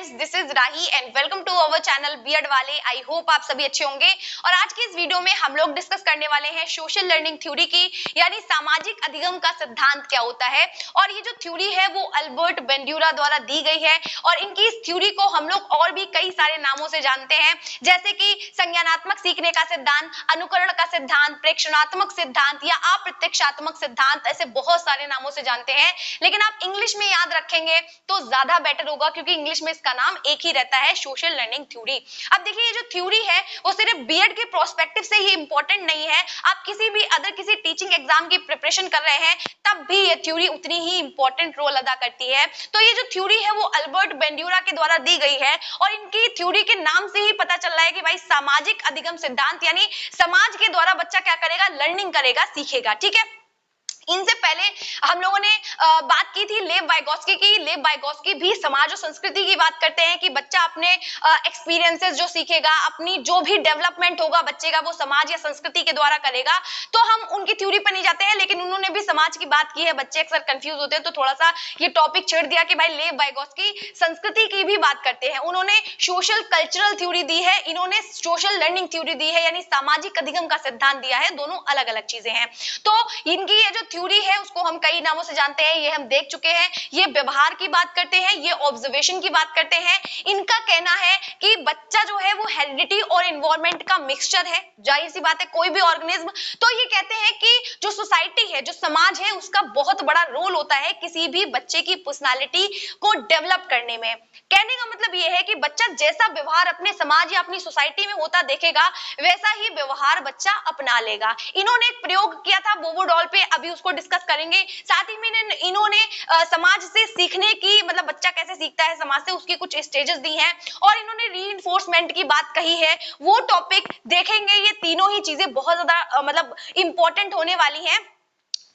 Friends, this is Rahi and welcome to our channel B Ed वाले। I hope आप सभी अच्छे होंगे। और आज की इस वीडियो में हम लोग डिस्कस करने वाले हैं सोशल लर्निंग थ्योरी की, यानी सामाजिक अधिगम का सिद्धांत क्या होता है। और ये जो थ्योरी है वो अल्बर्ट बेंड्यूरा द्वारा दी गई है और इनकी इस थ्योरी को हम लोग और भी कई सारे नामों से जानते हैं, जैसे कि संज्ञानात्मक सीखने का सिद्धांत, अनुकरण का सिद्धांत, प्रेक्षणात्मक सिद्धांत या अप्रत्यक्षात्मक सिद्धांत, ऐसे बहुत सारे नामों से जानते हैं। लेकिन आप इंग्लिश में याद रखेंगे तो ज्यादा बेटर होगा, क्योंकि इंग्लिश में इसका नाम एक ही रहता है, सोशल लर्निंग थ्योरी। अब देखिए, ये जो थ्योरी है वो सिर्फ बीएड के प्रोस्पेक्टिव से ही इंपॉर्टेंट नहीं है, आप किसी भी अदर किसी टीचिंग एग्जाम की प्रिपरेशन कर रहे हैं तब भी ये थ्योरी उतनी ही इंपॉर्टेंट रोल अदा करती है। तो ये जो थ्योरी है वो अल्बर्ट बेंड्यूरा के द्वारा दी गई है और इनकी थ्योरी के नाम से ही पता चल रहा है कि भाई सामाजिक अधिगम सिद्धांत, यानी समाज के द्वारा बच्चा क्या करेगा, लर्निंग करेगा, सीखेगा। ठीक है, इनसे पहले हम लोगों ने बात की थी लेव वाइगोस्की की। लेव वाइगोस्की भी समाज और संस्कृति की बात करते हैं कि बच्चा अपने एक्सपीरियंसेस जो सीखेगा, अपनी जो भी डेवलपमेंट होगा बच्चे का, वो समाज या संस्कृति के द्वारा करेगा। तो हम उनकी थ्योरी पर नहीं जाते हैं, लेकिन उन्होंने भी समाज की बात की है। बच्चे अक्सर कंफ्यूज होते हैं, तो थोड़ा सा ये टॉपिक छेड़ दिया कि भाई लेव वाइगोस्की संस्कृति की भी बात करते हैं। उन्होंने सोशल कल्चरल थ्योरी दी है, इन्होंने सोशल लर्निंग थ्योरी दी है, यानी सामाजिक अधिगम का सिद्धांत दिया है। दोनों अलग अलग चीजें हैं। तो इनकी ये जो थ्योरी है उसको हम कई नामों से जानते हैं, ये हम देख चुके हैं। ये व्यवहार की बात करते हैं, ये ऑब्जर्वेशन की बात करते हैं। इनका कहना है कि बच्चा जो है वो हेरिडिटी और एनवायरनमेंट का मिक्सचर है। जाहिर सी बात है, कोई भी ऑर्गेनिज्म। तो ये कहते हैं कि जो सोसाइटी है, जो समाज है, उसका बहुत बड़ा रोल होता है किसी भी बच्चे की पर्सनालिटी को डेवलप करने में। कहने का मतलब ये है कि बच्चा जैसा व्यवहार अपने समाज या अपनी सोसाइटी में होता देखेगा, वैसा ही व्यवहार बच्चा अपना लेगा। इन्होंने एक प्रयोग किया था बोबोडॉल पे, अभी उसको डिस्कस करेंगे। साथ ही में इन्होंने समाज से सीखने की, मतलब बच्चा कैसे सीखता है समाज से, उसकी कुछ स्टेजेस दी हैं और इन्होंने रीइंफोर्समेंट की बात कही है, वो टॉपिक देखेंगे। ये तीनों ही चीजें बहुत ज्यादा मतलब इंपॉर्टेंट होने वाली हैं।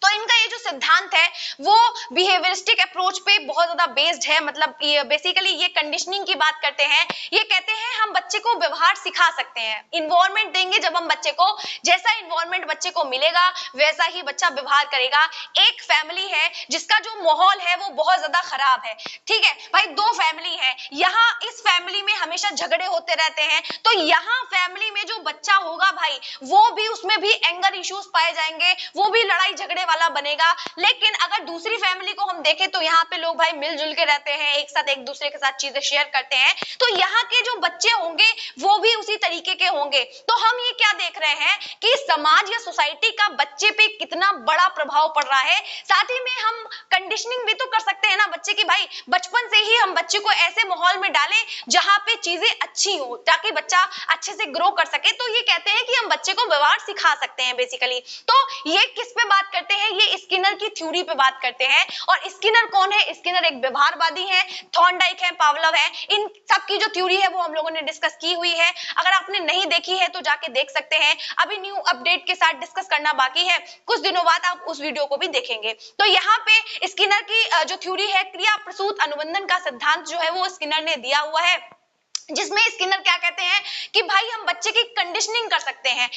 तो इनका ये जो सिद्धांत है वो बिहेवियरिस्टिक अप्रोच पे बहुत ज्यादा बेस्ड है। मतलब बेसिकली ये कंडीशनिंग की बात करते हैं। ये कहते हैं हम बच्चे को व्यवहार सिखा सकते हैं, इन्वायरमेंट देंगे जब हम बच्चे को, जैसा इन्वायरमेंट बच्चे को मिलेगा वैसा ही बच्चा व्यवहार करेगा। एक फैमिली है जिसका जो माहौल है वो बहुत ज्यादा खराब है, ठीक है भाई, दो फैमिली है, यहाँ इस फैमिली में हमेशा झगड़े होते रहते हैं, तो यहाँ फैमिली में जो बच्चा होगा भाई, वो भी, उसमें भी एंगर इश्यूज पाए जाएंगे, वो भी लड़ाई झगड़े वाला बनेगा। लेकिन अगर दूसरी फैमिली को हम देखें तो यहाँ पे लोग भाई मिलजुल के रहते हैं, एक साथ एक दूसरे के साथ चीजें शेयर करते हैं, तो यहाँ के जो बच्चे होंगे वो भी उसी तरीके के होंगे। तो हम ये क्या देख रहे हैं कि समाज या सोसाइटी का बच्चे पे कितना बड़ा प्रभाव पड़ रहा है। साथ ही में हम कंडीशनिंग भी तो कर सकते हैं ना बच्चे की, भाई बचपन से ही हम बच्चे को ऐसे माहौल में डालें जहां पे चीजें अच्छी हो, ताकि बच्चा अच्छे से ग्रो कर सके। तो ये कहते हैं कि हम बच्चे को व्यवहार सिखा सकते हैं बेसिकली। तो ये किस पे बात करते हैं, ये स्किनर की थ्योरी पे बात करते हैं। और स्किनर कौन है? स्किनर एक व्यवहारवादी है, थॉर्नडाइक है, पावलोव है। इन सब की जो थ्योरी है वो हम लोगों ने डिस्कस की हुई है। अगर आपने नहीं देखी है तो जाके देख सकते हैं, अभी न्यू अपडेट के साथ डिस्कस करना बाकी है, कुछ दिनों बाद आप उस वीडियो को भी देखेंगे। तो यहाँ पे स्किनर की जो थ्योरी है, क्रिया प्रसूत अनुबंधन का सिद्धांत जो है वो स्किनर ने दिया हुआ है, जिसमें स्किनर क्या कहते हैं कि भाई हम बच्चे की कंडीशनिंग कर सकते हैं।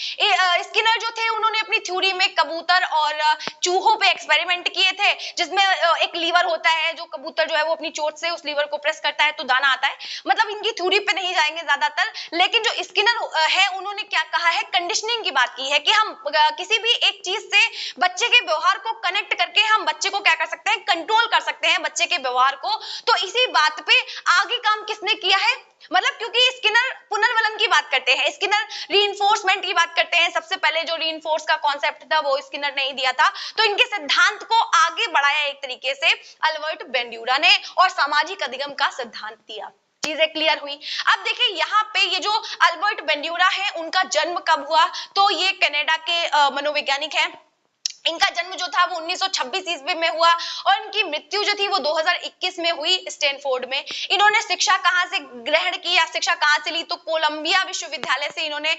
स्किनर जो थे उन्होंने अपनी थ्योरी में कबूतर और चूहों पे एक्सपेरिमेंट किए थे, जिसमें एक लीवर होता है, जो कबूतर जो है वो अपनी चोंच से उस लीवर को प्रेस करता है तो दाना आता है। मतलब इनकी थ्योरी पे नहीं जाएंगे ज्यादातर, लेकिन जो स्किनर है उन्होंने क्या कहा है, कंडीशनिंग की बात की है कि हम किसी भी एक चीज से बच्चे के व्यवहार को कनेक्ट करके हम बच्चे को क्या कर सकते हैं, कंट्रोल कर सकते हैं बच्चे के व्यवहार को। तो इसी बात पे आगे काम किसने किया है, मतलब क्योंकि स्किनर पुनर्वलन की बात करते हैं, स्किनर रीइंफोर्समेंट की बात करते हैं। सबसे पहले जो रीइंफोर्स का कॉन्सेप्ट था वो स्किनर ने ही दिया था। तो इनके सिद्धांत को आगे बढ़ाया एक तरीके से अल्बर्ट बेंड्यूरा ने और सामाजिक अधिगम का सिद्धांत दिया। चीजें क्लियर हुई। अब देखिए यहाँ पे ये जो अल्बर्ट बेंड्यूरा है उनका जन्म कब हुआ, तो ये कनाडा के मनोवैज्ञानिक है। इनका जन्म जो था वो 1926 ईस्वी में हुआ और इनकी मृत्यु जो थी वो 2021 में हुई स्टैनफोर्ड में। इन्होंने शिक्षा कहाँ से ग्रहण की या शिक्षा कहाँ से ली, तो कोलंबिया विश्वविद्यालय से इन्होंने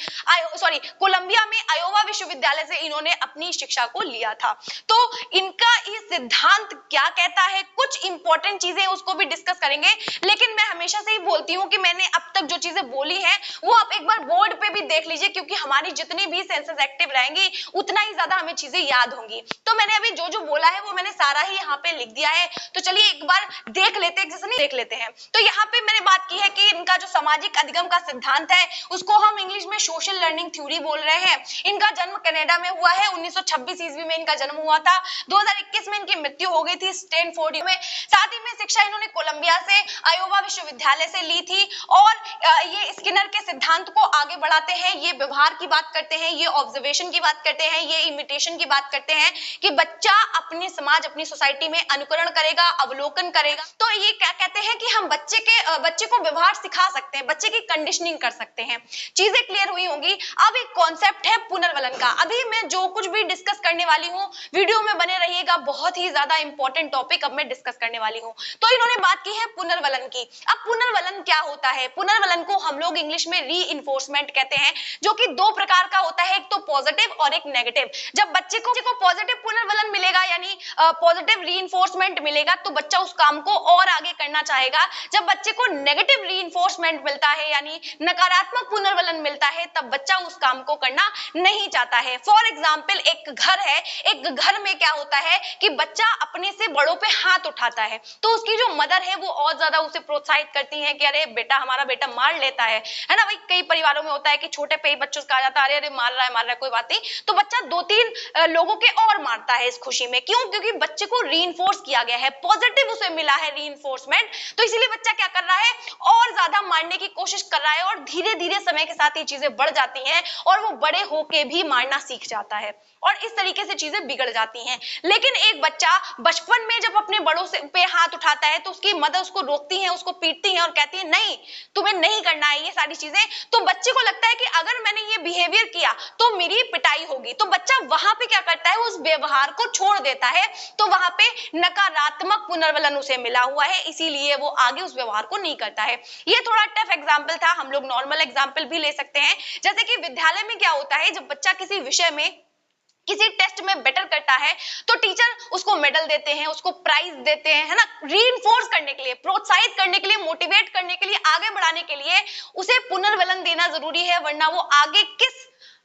कोलंबिया में आयोवा विश्वविद्यालय से इन्होंने अपनी शिक्षा को लिया था। तो इनका ये सिद्धांत क्या कहता है, कुछ इंपॉर्टेंट चीजें उसको भी डिस्कस करेंगे। लेकिन मैं हमेशा से ही बोलती हूँ कि मैंने अब तक जो चीजें बोली हैं वो आप एक बार बोर्ड पे भी देख लीजिए, क्योंकि हमारी जितनी भी सेंसेस एक्टिव रहेंगी उतना ही ज्यादा हमें चीजें याद याद होंगी। तो मैंने अभी जो जो बोला है वो मैंने सारा ही यहाँ पे लिख दिया है। तो चलिए एक बार देख लेते हैं, जैसे नहीं देख लेते हैं। तो यहाँ पे मैंने बात की है कि इनका जो सामाजिक अधिगम का सिद्धांत है उसको हम इंग्लिश में सोशल लर्निंग थ्योरी बोल रहे हैं। इनका जन्म कनाडा में हुआ है, 1926 ईस्वी में इनका जन्म हुआ था। 2021 में इनकी मृत्यु हो गई थी स्टैनफोर्ड में। साथ ही में शिक्षा इन्होंने कोलंबिया से, आयोवा विश्वविद्यालय से ली थी। और ये स्किनर के सिद्धांत को आगे बढ़ाते हैं, ये व्यवहार की बात करते हैं, ये ऑब्जर्वेशन की बात करते हैं, ये इमिटेशन की बात करते हैं कि बच्चा अपने समाज, अपनी सोसाइटी में अनुकरण करेगा, अवलोकन करेगा। तो ये क्या कहते हैं कि हम बच्चे को व्यवहार सिखा सकते हैं, बच्चे की कंडीशनिंग कर सकते हैं। चीजें क्लियर हुई होंगी। अब एक कॉन्सेप्ट है पुनर्वलन का। अभी मैं जो कुछ भी डिस्कस करने वाली हूँ, वीडियो में बने रहिएगा, बहुत ही ज्यादा इंपॉर्टेंट टॉपिक अब मैं डिस्कस करने वाली हूँ। तो इन्होंने बात की है पुनर्वलन की। अब पुनर्वलन क्या होता है? पुनर्वलन को हम लोग इंग्लिश में रीइंफोर्समेंट कहते हैं, जो कि दो प्रकार का होता है, एक तो पॉजिटिव और एक नेगेटिव। जब बच्चे को पॉजिटिव पुनर्वलन मिलेगा, यानी पॉजिटिव रीइंफोर्समेंट मिलेगा, तो बच्चा उस काम को और आगे करना चाहेगा। जब बच्चे को नेगेटिव रीइंफोर्समेंट मिलता है, यानी नकारात्मक पुनर्वलन मिलता है, तब बच्चा उस काम को करना नहीं चाहता है। फॉर एग्जाम्पल, एक घर है, एक घर में क्या होता है कि बच्चा अपने से बड़ों पे हाथ उठाता है, तो उसकी जो मदर है वो और ज्यादा उसे प्रोत्साहित करती है कि अरे बेटा, हमारा बेटा मार लेता है ना। भाई कई परिवारों में होता है कि छोटे पे ही बच्चों से कहा जाता है अरे अरे मार रहा है कोई बात नहीं, तो बच्चा 2-3 लोगों के और मारता है इस खुशी में। क्यों? क्योंकि बच्चे को रीइंफोर्स किया गया है, पॉजिटिव उसे मिला है रीइंफोर्समेंट। तो इसीलिए बच्चा क्या कर रहा है, और ज्यादा मारने की कोशिश कर रहा है, और धीरे धीरे समय के साथ ये चीजें बढ़ जाती हैं और वो बड़े होके भी मारना सीख जाता है, और इस तरीके से चीजें बिगड़ जाती हैं। लेकिन एक बच्चा बचपन में जब अपने बड़ों से पे हाथ उठाता है, तो उसकी मदर उसको रोकती है, उसको पीटती है और कहती है नहीं, तुम्हें नहीं करना है ये सारी चीजें। तो बच्चे को लगता है कि अगर मैंने ये बिहेवियर किया तो मेरी पिटाई होगी, तो बच्चा वहां पे क्या करता है, उस व्यवहार को छोड़ देता है। तो वहां पे नकारात्मक पुनर्वलन उसे मिला हुआ है, इसीलिए वो आगे उस व्यवहार को नहीं करता है। ये थोड़ा टफ एग्जाम्पल था, हम लोग नॉर्मल एग्जाम्पल भी ले सकते हैं। जैसे कि विद्यालय में क्या होता है, जब बच्चा किसी विषय में, किसी टेस्ट में बेटर करता है, तो टीचर उसको मेडल देते हैं, उसको प्राइज देते हैं, है ना, रीइंफोर्स करने के लिए, प्रोत्साहित करने के लिए, मोटिवेट करने के लिए, आगे बढ़ाने के लिए उसे पुनर्वलन देना जरूरी है, वरना वो आगे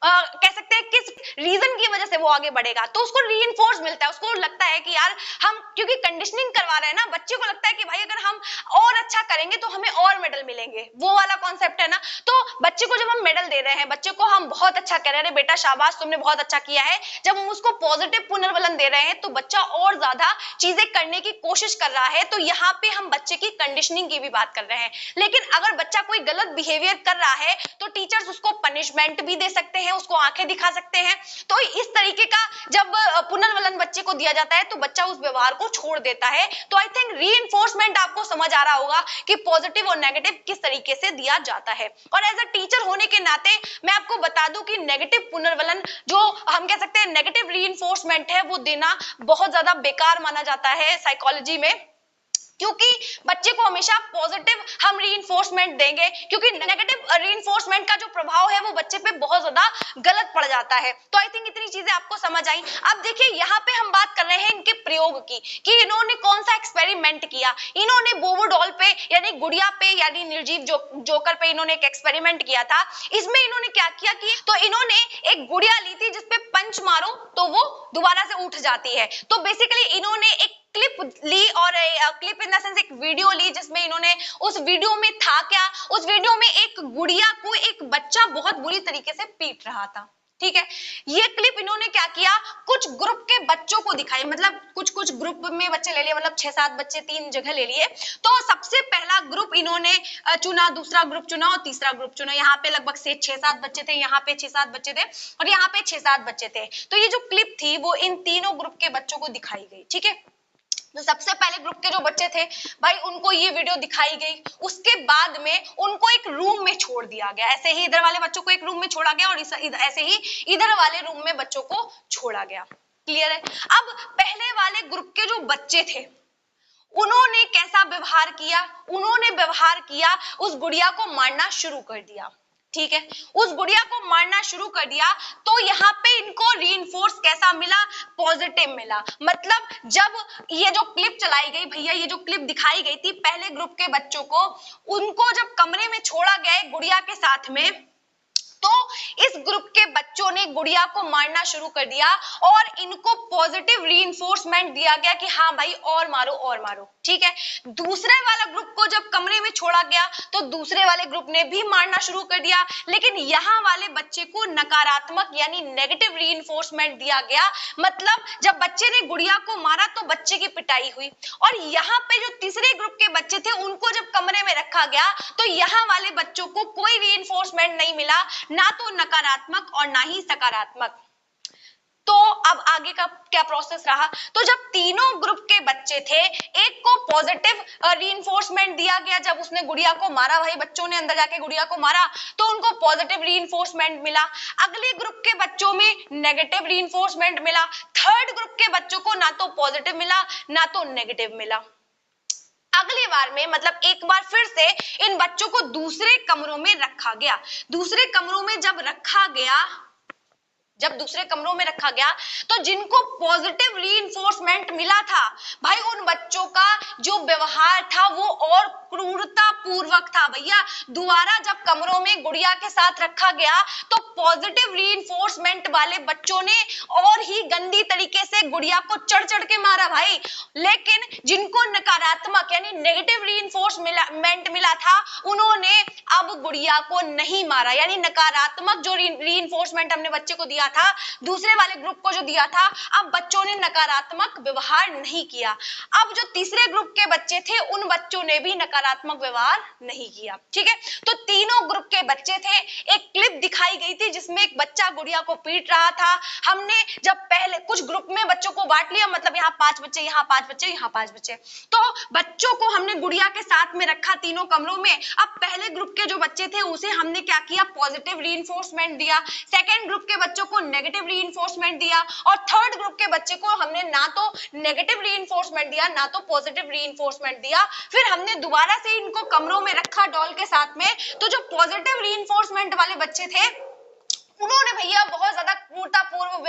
कह सकते हैं किस रीजन की वजह से वो आगे बढ़ेगा, तो उसको रीइंफोर्स मिलता है। उसको लगता है कि यार हम, क्योंकि कंडीशनिंग करवा रहे हैं ना, बच्चे को लगता है कि भाई अगर हम और अच्छा करेंगे तो हमें और मेडल मिलेंगे, वो वाला कॉन्सेप्ट है ना। तो बच्चे को जब हम मेडल दे रहे हैं, बच्चे को हम बहुत अच्छा कह रहे हैं, बेटा शाबाश तुमने बहुत अच्छा किया है, जब हम उसको पॉजिटिव पुनर्वलन दे रहे हैं, तो बच्चा और ज्यादा चीजें करने की कोशिश कर रहा है। तो यहाँ पे हम बच्चे की कंडीशनिंग की भी बात कर रहे हैं। लेकिन अगर बच्चा कोई गलत बिहेवियर कर रहा है, तो टीचर्स उसको पनिशमेंट भी दे सकते हैं, उसको आंखें दिखा सकते हैं। तो इस तरीके का जब पुनर्वलन बच्चे को दिया जाता है, तो बच्चा उस व्यवहार को छोड़ देता है। तो आई थिंक रीइंफोर्समेंट आपको समझ आ रहा होगा कि पॉजिटिव और नेगेटिव किस तरीके से दिया जाता है। और एज अ टीचर होने के नाते मैं आपको बता दूं कि नेगेटिव पुनर्वलन, जो हम कह सकते हैं नेगेटिव रीइंफोर्समेंट है, वो देना बहुत ज्यादा बेकार माना जाता है साइकोलॉजी में, क्योंकि बच्चे को हमेशा पॉजिटिव हम रीइंफोर्समेंट देंगे, क्योंकि नेगेटिव रीइंफोर्समेंट का जो प्रभाव है वो बच्चे पे बहुत ज्यादा गलत पड़ जाता है। तो आई थिंक इतनी चीजें आपको समझ आई। अब देखिए यहाँ पे हम बात कर रहे हैं इनके प्रयोग की, कि इन्होंने कौन सा एक्सपेरिमेंट किया। इन्होंने बोबो डॉल पे, यानी गुड़िया पे, यानी निर्जीव जोकर पे इन्होंने एक एक्सपेरिमेंट किया था। इसमें इन्होंने क्या किया कि, तो इन्होंने एक गुड़िया ली थी जिसपे पंच मारो तो वो दोबारा से उठ जाती है। तो बेसिकली इन्होंने एक क्लिप ली, और क्लिप इन द सेंस एक वीडियो ली, जिसमें इन्होंने, उस वीडियो में था क्या, उस वीडियो में एक गुड़िया को एक बच्चा बहुत बुरी तरीके से पीट रहा था। ठीक है, ये क्लिप इन्होंने क्या किया, कुछ ग्रुप के बच्चों को दिखाई, मतलब कुछ ग्रुप में बच्चे ले लिए, मतलब 6-7 बच्चे 3 जगह ले लिए। तो सबसे पहला ग्रुप इन्होंने चुना, दूसरा ग्रुप चुना और तीसरा ग्रुप चुना। यहाँ पे लगभग 6-7 बच्चे थे, यहाँ पे 6-7 बच्चे थे, और यहाँ पे 6-7 बच्चे थे। तो ये जो क्लिप थी वो इन तीनों ग्रुप के बच्चों को दिखाई गई। ठीक है, तो सबसे पहले ग्रुप के जो बच्चे थे भाई, उनको ये वीडियो दिखाई गई। उसके बाद में उनको एक रूम में छोड़ दिया गया, ऐसे ही इधर वाले बच्चों को एक रूम में छोड़ा गया, और ऐसे ही इधर वाले रूम में बच्चों को छोड़ा गया। क्लियर है? अब पहले वाले ग्रुप के जो बच्चे थे, उन्होंने कैसा व्यवहार किया, उन्होंने व्यवहार किया, उस गुड़िया को मारना शुरू कर दिया। ठीक है, उस गुड़िया को मारना शुरू कर दिया। तो यहाँ पे इनको रीइंफोर्स कैसा मिला, पॉजिटिव मिला। मतलब जब ये जो क्लिप चलाई गई भैया, ये जो क्लिप दिखाई गई थी पहले ग्रुप के बच्चों को, उनको जब कमरे में छोड़ा गया गुड़िया के साथ में, तो इस ग्रुप के बच्चों ने गुड़िया को मारना शुरू कर दिया और इनको पॉजिटिव रीइंफोर्समेंट दिया गया कि हाँ भाई और मारो और मारो, ठीक है। दूसरे वाला ग्रुप को जब कमरे में छोड़ा गया तो दूसरे वाले ग्रुप ने भी मारना शुरू कर दिया, लेकिन यहाँ वाले बच्चे को नकारात्मक यानी नेगेटिव रीइंफोर्समेंट दिया गया। मतलब जब बच्चे ने गुड़िया को मारा तो बच्चे की पिटाई हुई, और यहाँ पे जो तीसरे ग्रुप के बच्चे थे उनको जब कमरे में रखा गया तो यहाँ वाले बच्चों को कोई रीइंफोर्समेंट नहीं मिला, ना तो नकारात्मक और ना ही सकारात्मक। तो अब आगे का क्या प्रोसेस रहा, तो जब तीनों ग्रुप के बच्चे थे, एक को पॉजिटिव रीइंफोर्समेंट दिया गया जब उसने गुड़िया को मारा, भाई बच्चों ने अंदर जाके गुड़िया को मारा तो उनको पॉजिटिव रीइंफोर्समेंट मिला। अगले ग्रुप के बच्चों में नेगेटिव रीइंफोर्समेंट मिला। थर्ड ग्रुप के बच्चों को ना तो पॉजिटिव मिला ना तो नेगेटिव मिला। अगली बार में मतलब एक बार फिर से इन बच्चों को दूसरे कमरों में रखा गया। दूसरे कमरों में जब दूसरे कमरों में रखा गया तो जिनको पॉजिटिव रीइंफोर्समेंट मिला था, भाई उन बच्चों का जो व्यवहार था वो और क्रूरता पूर्वक था। भैया दोबारा जब कमरों में गुड़िया के साथ रखा गया तो पॉजिटिव रीइंफोर्समेंट वाले बच्चों ने और ही गंदी तरीके से गुड़िया को चढ़ चढ़ के मारा भाई, लेकिन जिनको नकारात्मक यानी नेगेटिव रीइंफोर्समेंट मिला था उन्होंने अब गुड़िया को नहीं मारा। यानी नकारात्मक जो रीइंफोर्समेंट हमने बच्चे को दिया था, दूसरे वाले ग्रुप को जो दिया था, अब बच्चों ने नकारात्मक व्यवहार नहीं किया। अब जो तीसरे ग्रुप के बच्चे थे उन बच्चों ने भी नकारात्मक व्यवहार नहीं किया, ठीक है। तो तीनों ग्रुप के बच्चे थे। एक क्लिप दिखाई गई थी जिसमें एक बच्चा गुड़िया को पीट रहा था। हमने जब पहले कुछ ग्रुप में बच्चों को बांट लिया, मतलब यहाँ 5 बच्चे, यहाँ 5 बच्चे, यहाँ 5 बच्चे, तो बच्चों को हमने गुड़िया के साथ में रखा तीनों कमरों में। अब पहले ग्रुप के जो बच्चे थे उसे हमने क्या किया, पॉजिटिव रीइंफोर्समेंट दिया। सेकेंड ग्रुप के बच्चों को नेगेटिव रीइंफोर्समेंट दिया, और थर्ड ग्रुप के बच्चे को हमने ना तो नेगेटिव रीइंफोर्समेंट दिया ना तो पॉजिटिव रीइंफोर्समेंट दिया। फिर हमने दोबारा से इनको कमरों में रखा डॉल के साथ में। तो जो पॉजिटिव रीइंफोर्समेंट वाले बच्चे थे उन्होंने भैया बहुत ज्यादा क्रूरतापूर्वक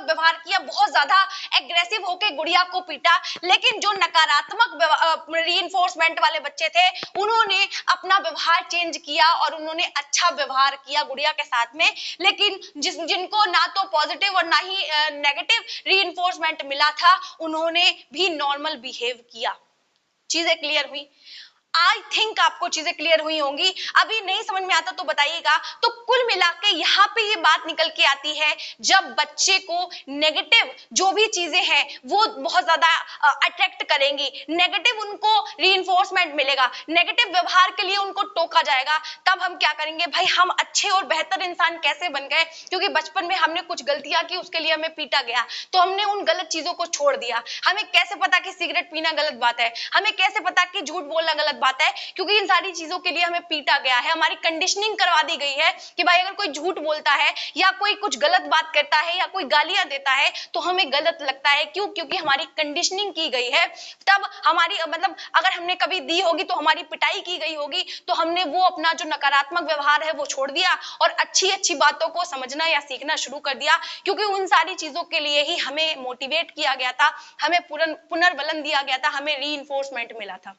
व्यवहार किया, बहुत ज्यादा एग्रेसिव होकर गुड़िया को पीटा। लेकिन जो नकारात्मक रीइंफोर्समेंट वाले बच्चे थे उन्होंने अपना व्यवहार चेंज किया और उन्होंने अच्छा व्यवहार किया गुड़िया के साथ में। लेकिन जिनको ना तो पॉजिटिव और ना ही नेगेटिव रीइंफोर्समेंट मिला था उन्होंने भी नॉर्मल बिहेव किया। चीजें क्लियर हुई? आई थिंक आपको चीजें क्लियर हुई होंगी। अभी नहीं समझ में आता तो बताइएगा। तो कुल मिला के यहाँ पे ये बात निकल के आती है, जब बच्चे को नेगेटिव जो भी चीजें हैं वो बहुत ज्यादा अट्रैक्ट करेंगी, नेगेटिव उनको रीइंफोर्समेंट मिलेगा, नेगेटिव व्यवहार के लिए उनको टोका जाएगा, तब हम क्या करेंगे, भाई हम अच्छे और बेहतर इंसान कैसे बन गए, क्योंकि बचपन में हमने कुछ गलतियां की उसके लिए हमें पीटा गया, तो हमने उन गलत चीजों को छोड़ दिया। हमें कैसे पता कि सिगरेट पीना गलत बात है, हमें कैसे पता कि झूठ बोलना गलत बात है, क्योंकि इन सारी चीजों के लिए हमें पीटा गया है, हमारी कंडीशनिंग करवा दी गई है कि भाई अगर कोई झूठ बोलता है या कोई कुछ गलत बात करता है या कोई गालियां देता है तो हमें गलत लगता है। क्यों? क्योंकि हमारी कंडीशनिंग की गई है। तब हमारी मतलब अगर हमने कभी दी होगी तो हमारी पिटाई की गई होगी, तो हमने वो अपना जो नकारात्मक व्यवहार है वो छोड़ दिया और अच्छी अच्छी बातों को समझना या सीखना शुरू कर दिया, क्योंकि उन सारी चीजों के लिए ही हमें मोटिवेट किया गया था, हमें पुनर्बलन दिया गया था, हमें रीइंफोर्समेंट मिला था।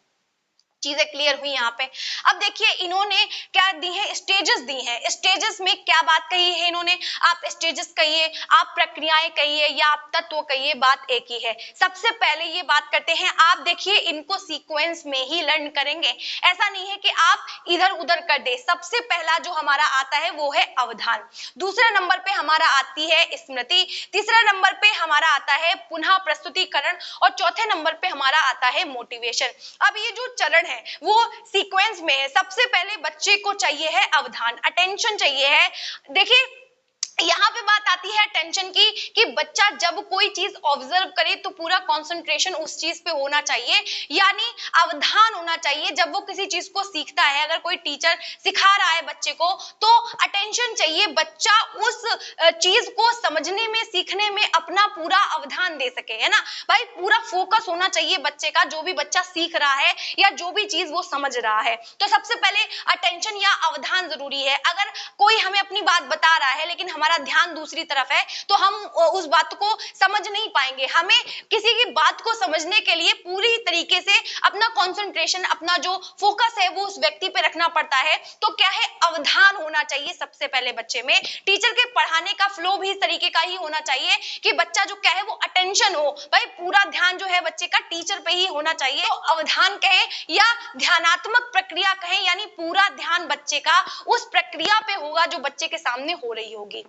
चीजें क्लियर हुई यहाँ पे? अब देखिए इन्होंने क्या दी है, स्टेजेस दी हैं। स्टेजेस में क्या बात कही है इन्होंने, आप स्टेजेस कहिए, आप प्रक्रियाएं कहिए या आप तत्व कहिए, बात एक ही है। सबसे पहले ये बात करते हैं, आप देखिए इनको सीक्वेंस में ही लर्न करेंगे, ऐसा नहीं है कि आप इधर उधर कर दे। सबसे पहला जो हमारा आता है वो है अवधान, दूसरे नंबर पे हमारा आती है स्मृति, तीसरे नंबर पे हमारा आता है पुनः प्रस्तुतिकरण और चौथे नंबर पे हमारा आता है मोटिवेशन। अब ये जो चरण है वो सीक्वेंस में है। सबसे पहले बच्चे को चाहिए है अवधान, अटेंशन चाहिए है। देखिए यहाँ पे बात आती है अटेंशन की, कि बच्चा जब कोई चीज ऑब्जर्व करे तो पूरा कंसंट्रेशन उस चीज पे होना चाहिए, यानी अवधान होना चाहिए जब वो किसी चीज को सीखता है। अगर कोई टीचर सिखा रहा है बच्चे को तो अटेंशन चाहिए, बच्चा उस चीज को समझने में सीखने में अपना पूरा अवधान दे सके, है ना भाई, पूरा फोकस होना चाहिए बच्चे का, जो भी बच्चा सीख रहा है या जो भी चीज वो समझ रहा है। तो सबसे पहले अटेंशन या अवधान जरूरी है। अगर कोई हमें अपनी बात बता रहा है लेकिन हमारा ध्यान दूसरी तरफ है तो हम उस बात को समझ नहीं पाएंगे। हमें किसी की बात को समझने के लिए पूरी तरीके से अपना कंसंट्रेशन, अपना जो फोकस है वो उस व्यक्ति पे रखना पड़ता है। तो क्या है, अवधान होना चाहिए सबसे पहले बच्चे में। टीचर के पढ़ाने का फ्लो भी इस तरीके का ही होना चाहिए कि बच्चा जो क्या है वो अटेंशन हो, भाई पूरा ध्यान जो है बच्चे का टीचर पे ही होना चाहिए। तो अवधान कहें या ध्यानात्मक प्रक्रिया कहें, यानी पूरा ध्यान बच्चे का उस प्रक्रिया पे होगा जो बच्चे के सामने हो रही होगी।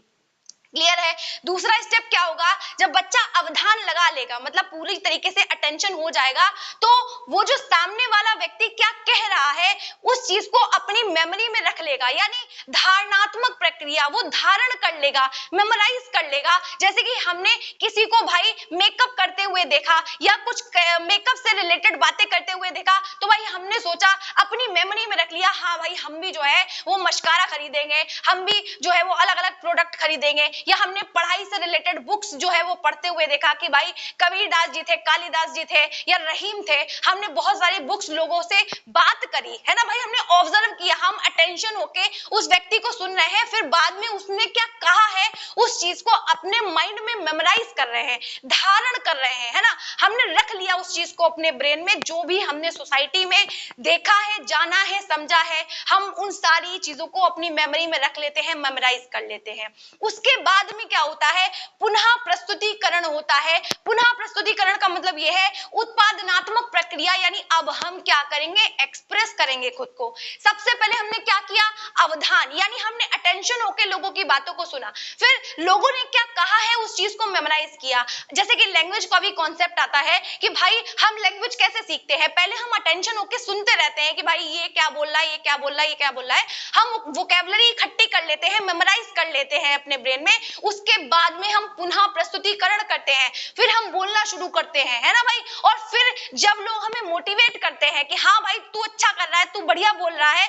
क्लियर है। दूसरा स्टेप क्या होगा, जब बच्चा अवधान लगा लेगा, मतलब पूरी तरीके से अटेंशन हो जाएगा, तो वो जो सामने वाला व्यक्ति क्या कह रहा है उस चीज को अपनी मेमोरी में रख लेगा, यानी धारणात्मक प्रक्रिया, वो धारण कर लेगा, मेमोराइज कर लेगा। जैसे कि हमने किसी को भाई मेकअप करते हुए देखा या कुछ मेकअप से रिलेटेड बातें करते हुए देखा, तो भाई हमने सोचा, अपनी मेमोरी में रख लिया, हाँ भाई हम भी जो है वो मस्कारा खरीदेंगे, हम भी जो है वो अलग अलग प्रोडक्ट खरीदेंगे। या हमने पढ़ाई से रिलेटेड बुक्स जो है वो पढ़ते हुए देखा कि भाई कबीरदास जी थे, कालिदास जी थे या रहीम थे, हमने बहुत सारी बुक्स लोगों से बात करी है ना भाई, हमने ऑब्जर्व किया, हम अटेंशन होके उस व्यक्ति को सुन रहे हैं, फिर बाद में उसने क्या कहा है उस चीज को अपने माइंड में मेमोराइज कर रहे हैं, धारण कर रहे हैं, है ना। हमने रख लिया उस चीज को अपने ब्रेन में, जो भी हमने सोसाइटी में देखा है, जाना है, समझा है, हम उन सारी चीजों को अपनी मेमोरी में रख लेते हैं, मेमोराइज कर लेते हैं। उसके बाद में क्या होता है, पुनः प्रस्तुतिकरण होता है। पुनः प्रस्तुतिकरण का मतलब यह है उत्पादनात्मक प्रक्रिया, यानी अब हम क्या करेंगे, एक्सप्रेस करेंगे खुद को। सबसे पहले हमने क्या किया, अवधान, यानी हमने अटेंशन होकर लोगों की बातों को सुना, फिर लोगों ने क्या कहा है उस चीज को मेमोराइज किया। जैसे कि लैंग्वेज का भी कॉन्सेप्ट आता है कि भाई हम लैंग्वेज कैसे सीखते हैं, पहले हम अटेंशन होकर सुनते रहते हैं कि भाई ये क्या बोल रहा है, ये क्या बोल रहा है, ये क्या बोल रहा है, हम वोकैबुलरी इकट्ठी कर लेते हैं, मेमोराइज कर लेते हैं अपने ब्रेन में। उसके बाद में हम पुनः प्रस्तुतिकरण करते हैं, फिर हम बोलना शुरू करते हैं, है ना भाई। और फिर जब लोग हमें मोटिवेट करते हैं कि हाँ भाई तू अच्छा कर रहा है, तू बढ़िया बोल रहा है,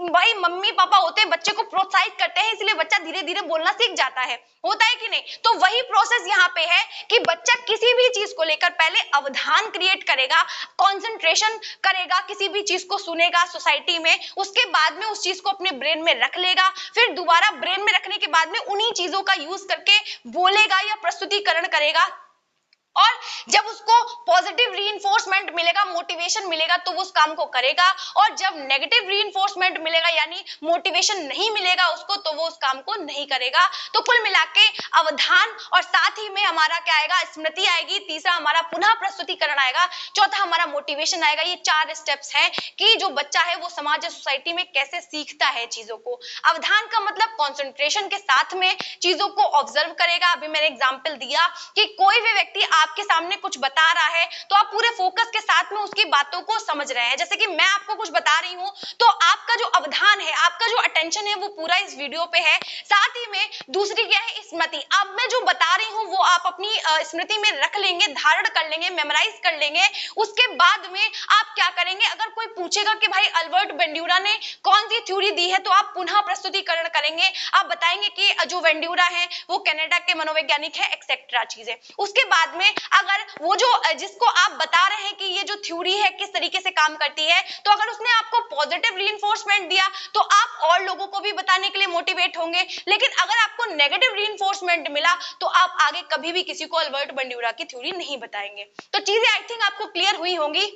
भाई मम्मी पापा होते हैं बच्चे को प्रोत्साहित करते हैं, इसलिए बच्चा धीरे धीरे बोलना सीख जाता है, होता है कि नहीं। तो वही प्रोसेस यहाँ पे है कि बच्चा किसी भी चीज को लेकर पहले अवधान क्रिएट करेगा, कंसंट्रेशन करेगा, किसी भी चीज को सुनेगा सोसाइटी में, उसके बाद में उस चीज को अपने ब्रेन में रख लेगा, फिर दोबारा ब्रेन में रखने के बाद में उन्हीं चीजों का यूज करके बोलेगा या प्रस्तुतिकरण करेगा। और जब उसको पॉजिटिव रीइंफोर्समेंट मिलेगा, मोटिवेशन मिलेगा, तो वो उस काम को करेगा। और जब नेगेटिव रीइंफोर्समेंट मिलेगा, यानी मोटिवेशन नहीं मिलेगा उसको, तो वो उस काम को नहीं करेगा। तो कुल मिलाके अवधान और साथ ही में हमारा क्या आएगा, स्मृति आएगी, तीसरा हमारा पुनः प्रस्तुतिकरण आएगा, चौथा हमारा मोटिवेशन आएगा। ये 4 स्टेप्स हैं कि जो बच्चा है वो समाज या सोसाइटी में कैसे सीखता है चीजों को। अवधान का मतलब कॉन्सेंट्रेशन के साथ में चीजों को ऑब्जर्व करेगा। अभी मैंने एग्जाम्पल दिया कि कोई भी व्यक्ति आपके सामने कुछ बता रहा है तो आप पूरे फोकस के साथ में उसकी बातों को समझ रहे हैं। जैसे कि मैं आपको कुछ बता रही हूं तो आपका जो अवधान है, आपका जो अटेंशन है वो पूरा इस वीडियो पे है। साथ ही में दूसरी क्या है, स्मृति। अब मैं जो बता रही हूं वो आप अपनी स्मृति में रख लेंगे, धारण कर लेंगे, मेमोराइज कर लेंगे। उसके बाद में आप क्या करेंगे, अगर कोई पूछेगा कि भाई अल्बर्ट बेंड्यूरा ने कौन सी थ्योरी दी है, तो आप पुनः प्रस्तुतिकरण करेंगे, आप बताएंगे कि जो बेंड्यूरा है वो कनाडा के मनोवैज्ञानिक है, एक्सेट्रा चीजें। उसके बाद में अगर वो जो जिसको आप बता रहे हैं कि ये जो थ्योरी है किस तरीके से काम करती है, तो अगर उसने आपको पॉजिटिव रीइंफोर्समेंट दिया तो आप और लोगों को भी बताने के लिए मोटिवेट होंगे। लेकिन अगर आपको नेगेटिव रीइंफोर्समेंट मिला तो आप आगे कभी भी किसी को अल्बर्ट बेंड्यूरा की थ्योरी नहीं बताएंगे। तो चीजें आई थिंक आपको क्लियर हुई होंगी।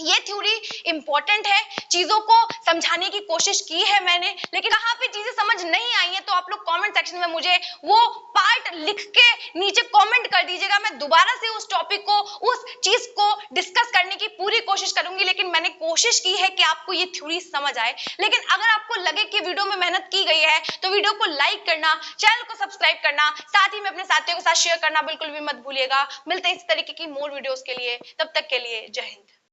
ये थ्योरी इंपॉर्टेंट है, चीजों को समझाने की कोशिश की है मैंने, लेकिन कहां पे चीजें समझ नहीं आई है तो आप लोग कमेंट सेक्शन में मुझे वो पार्ट लिख के नीचे कमेंट कर दीजिएगा। मैं दोबारा से उस टॉपिक को, उस चीज को डिस्कस करने की पूरी कोशिश करूंगी। लेकिन मैंने कोशिश की है कि आपको ये थ्योरी समझ आए। लेकिन अगर आपको लगे कि वीडियो में मेहनत की गई है तो वीडियो को लाइक करना, चैनल को सब्सक्राइब करना, साथ ही में अपने साथियों के साथ शेयर करना बिल्कुल भी मत भूलिएगा। मिलते हैं इस तरीके की मोर वीडियोस के लिए, तब तक के लिए जय हिंद।